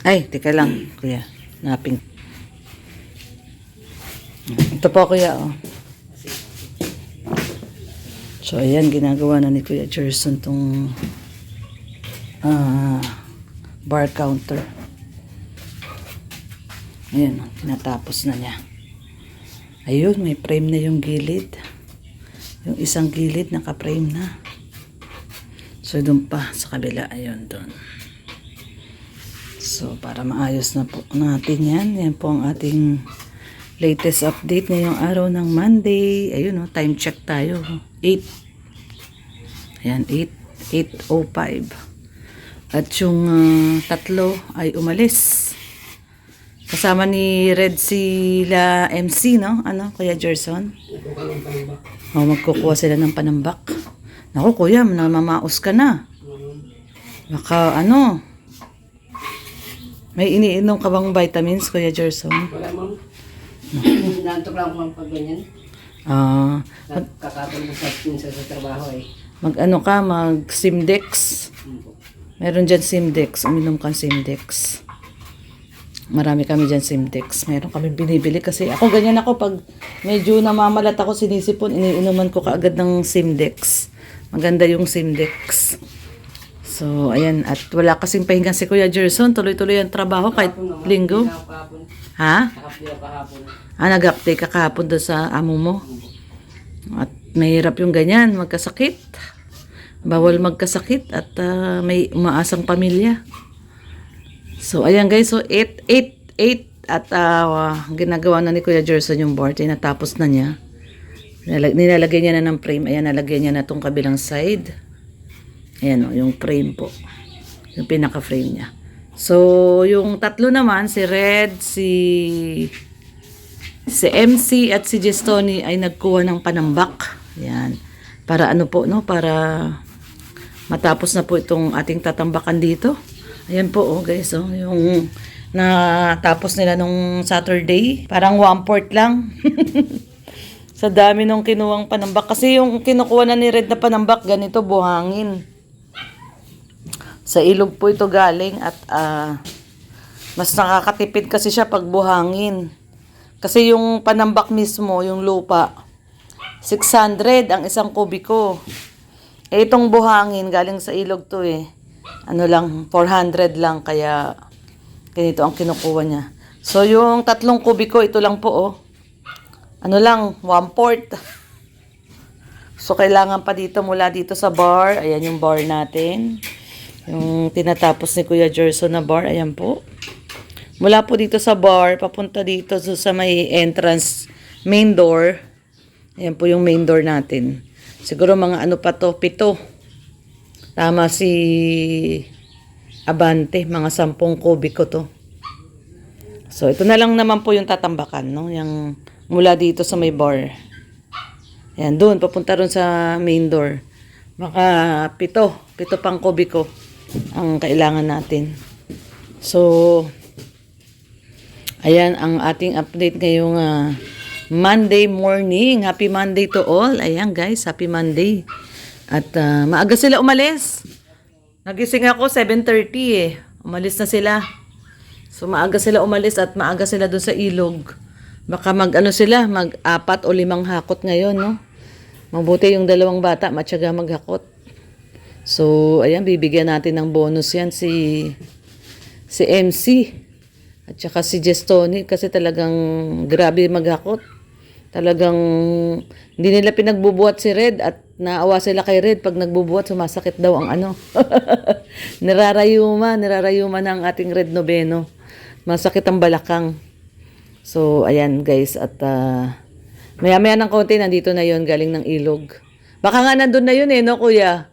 Ay, teka lang, kuya. Naping. Ito po, kuya, oh. So, ayan, ginagawa na ni Kuya Gerson tong bar counter. Ayan, tinatapos na niya. Ayun, may frame na yung gilid. Yung isang gilid, naka-frame na. So, doon pa sa kabila, ayun, doon. So, para maayos na po natin yan. Yan po ang ating latest update ngayong araw ng Monday. Ayun, oh, time check tayo. 8. Ayan, 8:05. At yung tatlo ay umalis. Kasama ni Red sila MC, no? Ano, Kuya Gerson? Oh, magkukuha sila ng panambak. Naku, kuya, namamaos ka na. Baka, ano, may iniinom ka bang vitamins, Kuya Gerson? Wala, ma'am. Nantok lang ako pag ganyan. Kakatulog sa trabaho eh. Mag-ano ka, mag-Simdex. Meron dyan Simdex. Uminom kang Simdex. Marami kami dyan Simdex. Meron kami binibili kasi ako ganyan ako pag medyo namamalat ako sinisipon, iniinuman ko kaagad ng Simdex. Maganda yung Simdex. So, ayan. At wala kasing pahinga si Kuya Gerson. Tuloy-tuloy ang trabaho kahit linggo. Ha? Nag-update ka kahapon doon sa amo mo. At mahirap yung ganyan, magkasakit. Bawal magkasakit at may umaasang pamilya. So, ayan guys. So, 8 at ginagawa na ni Kuya Gerson yung board. Tinatapos na niya. Nilalagay niya na ng frame. Ayan, nalagyan niya na itong kabilang side. Ayan o, yung frame po. Yung pinaka-frame niya. So, yung tatlo naman, si Red, si MC at si Gestoni ay nagkuha ng panambak. Ayan. Para ano po, no? Para matapos na po itong ating tatambakan dito. Ayan po, oh guys, oh. Yung natapos nila nung Saturday. Parang 1/4 lang. Sa dami nung kinuwang panambak. Kasi yung kinukuha na ni Red na panambak, ganito, buhangin. Sa ilog po ito galing at mas nakakatipid kasi siya pag buhangin. Kasi yung panambak mismo, yung lupa, 600 ang isang kubiko. Eh itong buhangin galing sa ilog to eh. Ano lang, 400 lang kaya ganito ang kinukuha niya. So yung 3 kubiko, ito lang po oh. Ano lang, 1/4. So kailangan pa dito mula dito sa bar. Ayan yung bar natin. Yung tinatapos ni Kuya Gerson na bar, ayan po. Mula po dito sa bar, papunta dito sa may entrance, main door. Ayan po yung main door natin. Siguro mga ano pa to, 7. Tama si Abante, mga 10 kubiko to. So, ito na lang naman po yung tatambakan, no? Yung mula dito sa may bar. Ayan, doon, papunta ron sa main door. Maka 7 pang kubiko ang kailangan natin. So, ayan ang ating update ngayong Monday morning. Happy Monday to all. Ayan guys, happy Monday. At maaga sila umalis. Nagising ako 7:30 eh. Umalis na sila. So maaga sila umalis at maaga sila doon sa ilog. Baka mag-4 o 5 hakot ngayon, no? Mabuti yung 2 bata, matyaga maghakot. So, ayan, bibigyan natin ng bonus yan si MC at saka si Gestoni kasi talagang grabe maghakot. Talagang hindi nila pinagbubuhat si Red at naawa sila kay Red pag nagbubuhat sumasakit daw ang ano. nirarayuma ng ating Red Noveno. Masakit ang balakang. So, ayan guys at maya-maya ng konti nandito na yon galing ng ilog. Baka nga nandun na yun eh, no kuya?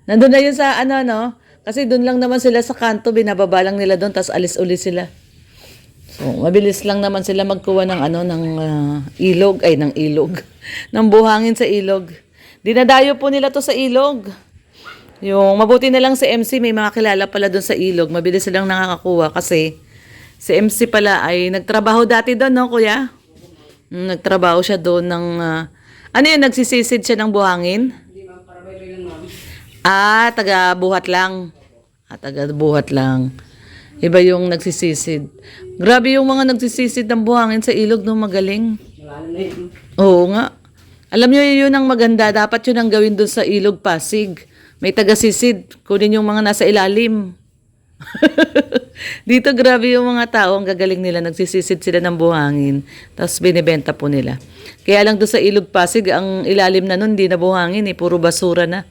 Nandun na yun sa ano, no? Kasi doon lang naman sila sa kanto, binababa lang nila doon, tapos alis-uli sila. So, mabilis lang naman sila magkuha ng ano, ng ilog, ng buhangin sa ilog. Dinadayo po nila to sa ilog. Yung mabuti na lang si MC, may mga kilala pala doon sa ilog. Mabilis silang nakakakuha kasi si MC pala ay nagtrabaho dati doon, no, kuya? Nagtrabaho siya doon ng, ano yun, nagsisisid siya ng buhangin? Hindi ma'am, para may lang ma'am. Taga-buhat lang. at agad buhat lang. Iba yung nagsisisid. Grabe yung mga nagsisisid ng buhangin sa ilog, no? Magaling. Wala na yun. Oo nga. Alam nyo, yun ang maganda. Dapat yun ang gawin doon sa ilog Pasig. May taga-sisid. Kunin yung mga nasa ilalim. Dito grabe yung mga tao, ang gagaling nila, nagsisisid sila ng buhangin, tapos binibenta po nila. Kaya lang doon sa Ilog Pasig, ang ilalim na nun, hindi na buhangin puro basura na.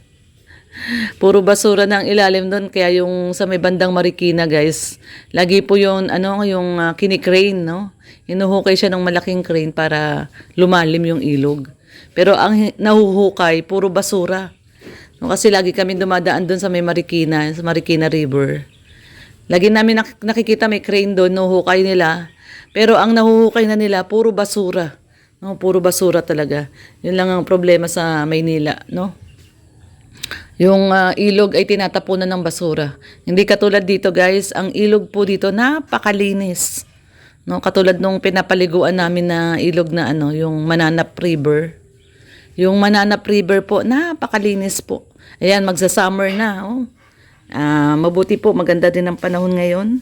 Puro basura na ang ilalim doon, kaya yung sa may bandang Marikina guys, lagi po yung, yung kinikrane, no? Hinuhukay siya ng malaking crane para lumalim yung ilog. Pero ang nahuhukay, puro basura. No, kasi lagi kami dumadaan doon sa may Marikina, sa Marikina River. Lagi namin nakikita may crane doon, nahuhukay nila. Pero ang nahuhukay na nila, puro basura. No, puro basura talaga. Yun lang ang problema sa Maynila, no? Yung ilog ay tinatapunan ng basura. Hindi katulad dito, guys. Ang ilog po dito napakalinis. No, katulad nung pinapaliguan namin na ilog na yung Mananap River. Yung Mananap River po, napakalinis po. Ayan, magsa-summer na, oh. Mabuti po, maganda din ang panahon ngayon.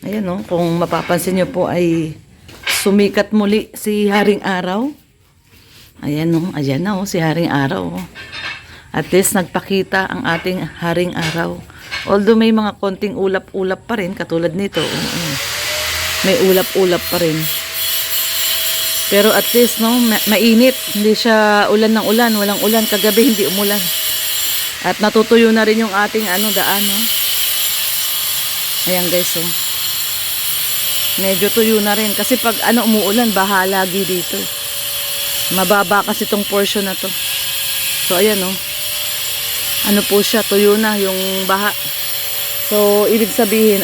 Ayan, no, kung mapapansin nyo po ay sumikat muli si Haring Araw. Ayan, no, ayan na, si Haring Araw. At least nagpakita ang ating Haring Araw. Although may mga konting ulap-ulap pa rin, katulad nito. May ulap-ulap pa rin. Pero at least, no, mainit. Hindi siya ulan ng ulan, walang ulan. Kagabi hindi umulan. At natutuyo na rin yung ating daan, no? Ayan guys, oh. Medyo tuyo na rin. Kasi pag umuulan, baha lagi dito. Mababa kasi tong portion na to. So, ayan, oh. Ano po siya, tuyo na yung baha. So, ibig sabihin,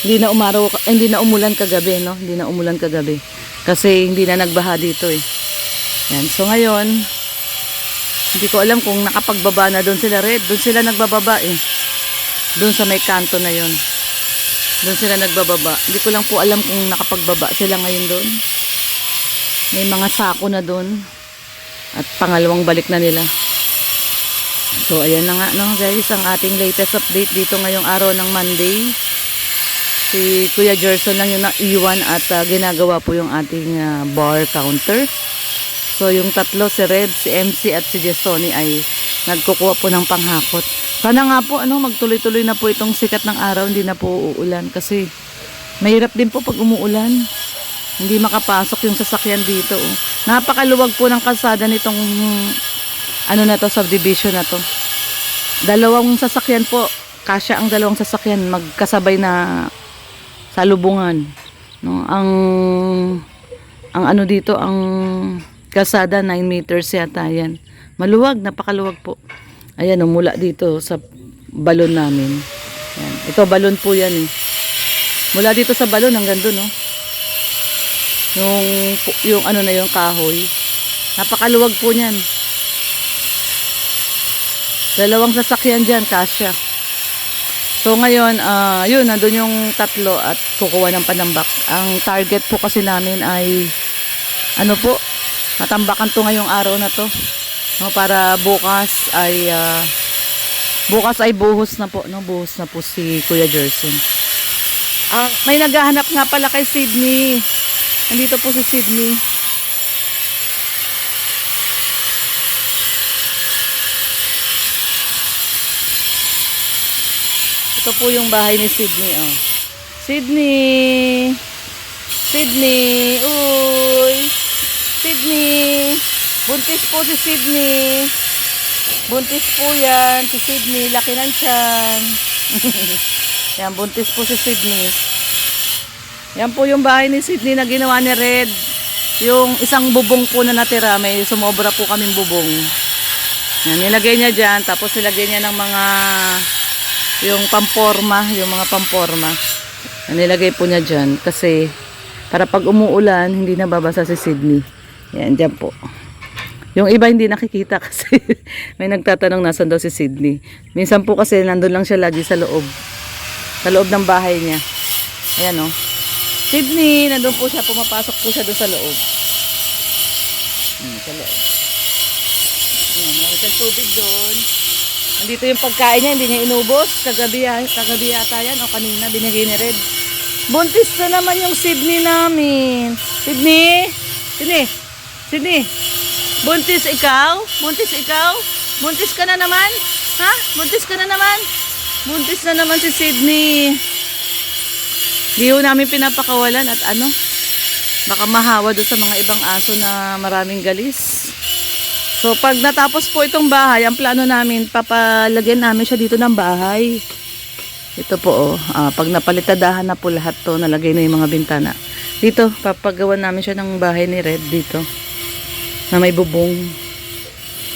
hindi na umulan kagabi, no? Hindi na umulan kagabi. Kasi hindi na nagbaha dito, eh. Yan. So, ngayon, hindi ko alam kung nakapagbaba na doon sila, Red. Doon sila nagbababa, eh. Doon sa may kanto na yon. Doon sila nagbababa. Hindi ko lang po alam kung nakapagbaba sila ngayon doon. May mga sako na doon. At pangalawang balik na nila. So, ayan na nga, no, guys, ang ating latest update dito ngayong araw ng Monday. Si Kuya Gerson lang yung naiwan at ginagawa po yung ating bar counter. So, yung tatlo, si Red, si MC at si Jessoni ay nagkukuha po ng panghakot. Sana nga po, magtuloy-tuloy na po itong sikat ng araw, hindi na po uulan. Kasi, mahirap din po pag umuulan. Hindi makapasok yung sasakyan dito. Oh. Napakaluwag po ng kalsada nitong, subdivision na to. Dalawang sasakyan po, kasya ang dalawang sasakyan, magkasabay na salubungan. No? Ang dito, ang kalsada 9 meters yata yan. Maluwag, napakaluwag po. Ayan, mula dito sa balon namin. Yan. Ito balon po yan, eh. Mula dito sa balon hanggang doon, no. Yung yung kahoy. Napakaluwag po niyan. Dalawang sasakyan diyan, kasya. So ngayon, yun, nandun yung tatlo at kukuha ng panambak. Ang target po kasi namin ay matambakan to ngayong araw na to, no, para bukas ay buhos na po, no, buhos na po si Kuya Gerson. May naghahanap nga pala kay Sydney. Nandito po si Sydney. Ito po yung bahay ni Sydney, oh. Sydney! Sydney! Uy! Sydney! Buntis po si Sydney. Buntis po yan. Si Sydney, laki ng tiyan. Yan, buntis po si Sydney. Yan po yung bahay ni Sydney na ginawa ni Red. Yung isang bubong po na natira, may sumobra po kaming bubong. Yan, nilagay niya dyan. Tapos nilagay niya ng mga, yung pamporma. Yung mga pamporma. Yan, nilagay po niya dyan. Kasi, para pag umuulan, hindi na babasa si Sydney. Yan, dyan po. Yung iba hindi nakikita kasi may nagtatanong nasan daw si Sydney. Minsan po kasi nandun lang siya lagi sa loob. Sa loob ng bahay niya. Ayan, oh. Sydney, nandun po siya. Pumapasok po siya doon sa loob. Sa loob. Ayan, may tubig doon. Nandito yung pagkain niya, hindi niya inubos. Kagabi yata yan o kanina binigay ni Red. Buntis na naman yung Sydney namin. Sydney? Sydney? Buntis ikaw? Buntis ka na naman? Ha? Buntis ka na naman? Buntis na naman si Sydney. Di ho namin pinapakawalan at ano? Baka mahawa doon sa mga ibang aso na maraming galis. So, pag natapos po itong bahay, ang plano namin, papalagyan namin siya dito ng bahay. Ito po, pag napalitadahan na po lahat to, nalagay na yung mga bintana. Dito, papagawan namin siya ng bahay ni Red dito, na may bubong.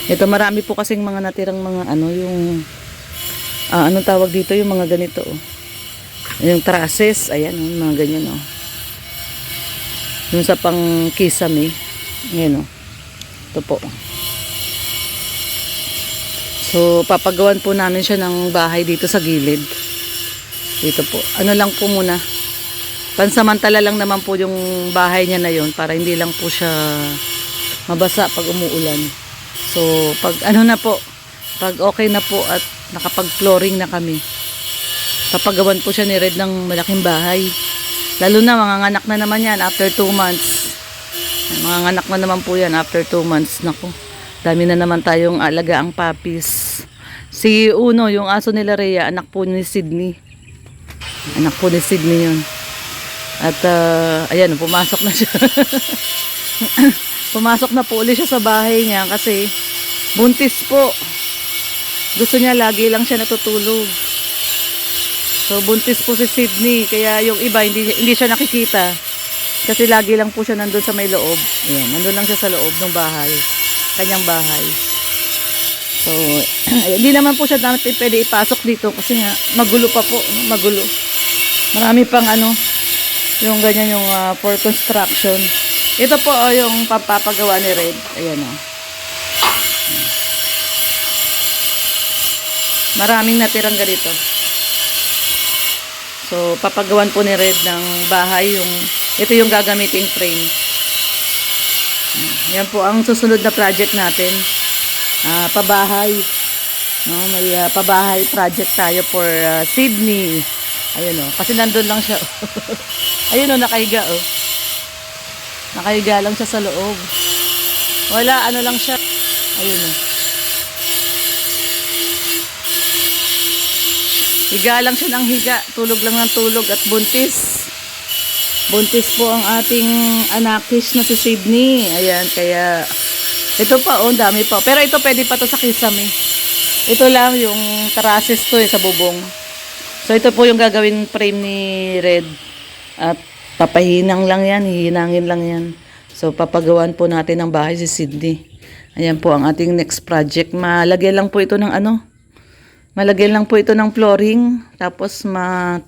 Ito, marami po kasing mga natirang mga yung, anong tawag dito, yung mga ganito, yung trusses, ayan, mga ganyan, yung sa pang kisame, ayan, ito po. So, papagawan po namin siya ng bahay dito sa gilid. Dito po. Ano lang po muna. Pansamantala lang naman po yung bahay niya na yon para hindi lang po siya mabasa pag umuulan. So, pag ano na po, pag okay na po at nakapag-flooring na kami, papagawan po siya ni Red ng malaking bahay. Lalo na, mga anak na naman yan after 2 months. Mga anak na naman po yan after 2 months. Naku. Dami na naman tayong alagaang puppies. Si Uno, yung aso nila Rhea, anak po ni Sydney. Anak po ni Sydney yun. At ayan, pumasok na siya. Pumasok na po ulit siya sa bahay niya kasi buntis po. Gusto niya lagi lang siya natutulog. So buntis po si Sydney, kaya yung iba hindi siya nakikita. Kasi lagi lang po siya nandun sa may loob. Ayan, nandun lang siya sa loob ng bahay. Kanyang bahay. So, hindi naman po siya natin pwede ipasok dito kasi nga magulo pa po, magulo. Marami pang yung ganyan yung for construction. Ito po yung papagawa ni Red. Ayan Maraming natirang ganito. So, papagawan po ni Red ng bahay ito yung gagamiting frame. Yan po ang susunod na project natin. Pabahay. May pabahay project tayo for Sydney. Ayun kasi nandun lang siya. Ayun nakahiga Nakahiga lang siya sa loob. Wala, lang siya. Ayun Higa lang siya ng higa. Tulog lang ng tulog at buntis. Buntis po ang ating anakis na si Sydney. Ayan, kaya ito pa, dami pa. Pero ito pwede pa to sa kisame. Ito lang yung trusses to sa bubong. So ito po yung gagawin frame ni Red. At papahinang lang yan, hihinangin lang yan. So papagawan po natin ng bahay si Sydney. Ayan po ang ating next project. Malagyan lang po ito ng Malagyan lang po ito ng flooring. Tapos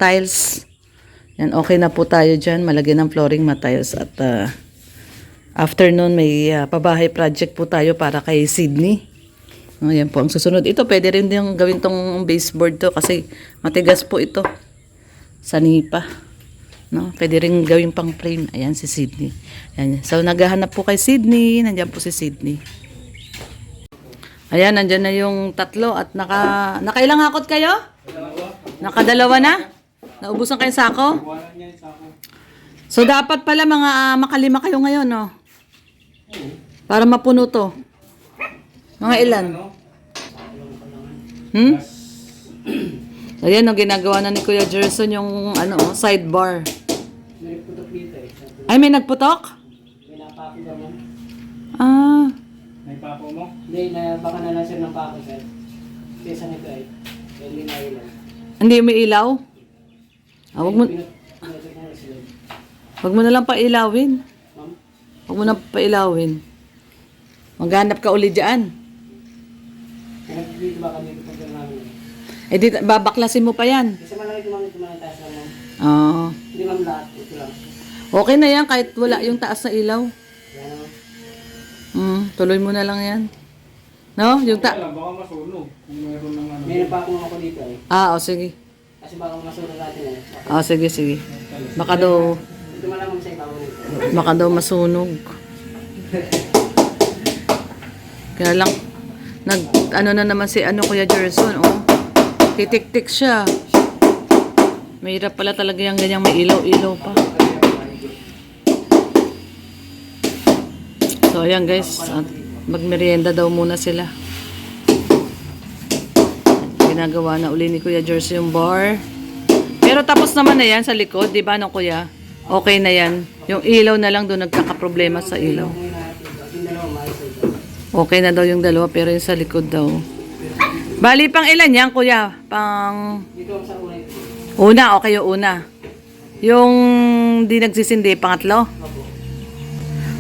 tiles. Yan, okay na po tayo dyan. Malagyan ng flooring, tiles. At after nun, may pabahay project po tayo para kay Sydney. Yan po ang susunod. Ito, pwede rin yung gawin tong baseboard to kasi matigas po ito. Sa nipa. Pwede rin gawin pang frame. Ayan, si Sydney. Ayan. So, naghahanap po kay Sydney. Nandiyan po si Sydney. Ayan, nandyan na yung tatlo. At nakailang hakot kayo? Nakadalawa na? Naubusan kayong sako? So, dapat pala makalima kayo ngayon, para mapuno to. Mga ilan? So, yan, ginagawa na ni Kuya Gerson yung, sidebar. Ay, may nagputok? May napako naman. May pako mo? Hindi, baka na lang siya ng pako, sir. Kesa nito hindi na ilan. Hindi may ilaw? Wag mo na lang pailawin. Wag mo na pailawin. Maghanap ka uli dyan. Dito ba kami ito namin? Dito, babaklasin mo pa yan. Kasi malaki tumang taas na ma'am. Hindi ma'am lahat. Ito lang. Okay na yan kahit wala yung taas na ilaw. Yan Tuloy mo na lang yan. Yung Baka masunog. Kung mayroon ng May napako ako dito sige. Kasi baka masunog natin Sige. Baka daw Ito malamang sa ibabaw nito. masunog. Kaya lang, Ano na naman si Kuya Gerson, oh. Titik-tik siya. Mahirap pala talaga yung ganyang may ilaw-ilaw pa. So, ayan guys. Magmerienda daw muna sila. Ginagawa na uli ni Kuya Gerson yung bar. Pero tapos naman na yan sa likod, di ba, no, Kuya? Okay na yan. Yung ilaw na lang doon nagkakaproblema sa ilaw. Okay na daw yung dalawa, pero yung sa likod daw. Bali, pang ilan yan, Kuya? Pang... Dito sa una ito. Una, okay yung una. Yung di nagsisindi, pangatlo?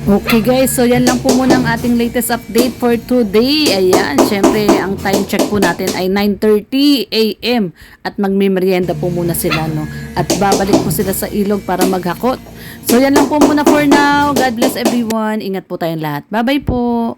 Okay guys, so yan lang po muna ang ating latest update for today. Ayan, syempre ang time check po natin ay 9:30 AM at magmimerienda po muna sila, no? At babalik po sila sa ilog para maghakot. So yan lang po muna for now. God bless everyone. Ingat po tayong lahat. Bye-bye po.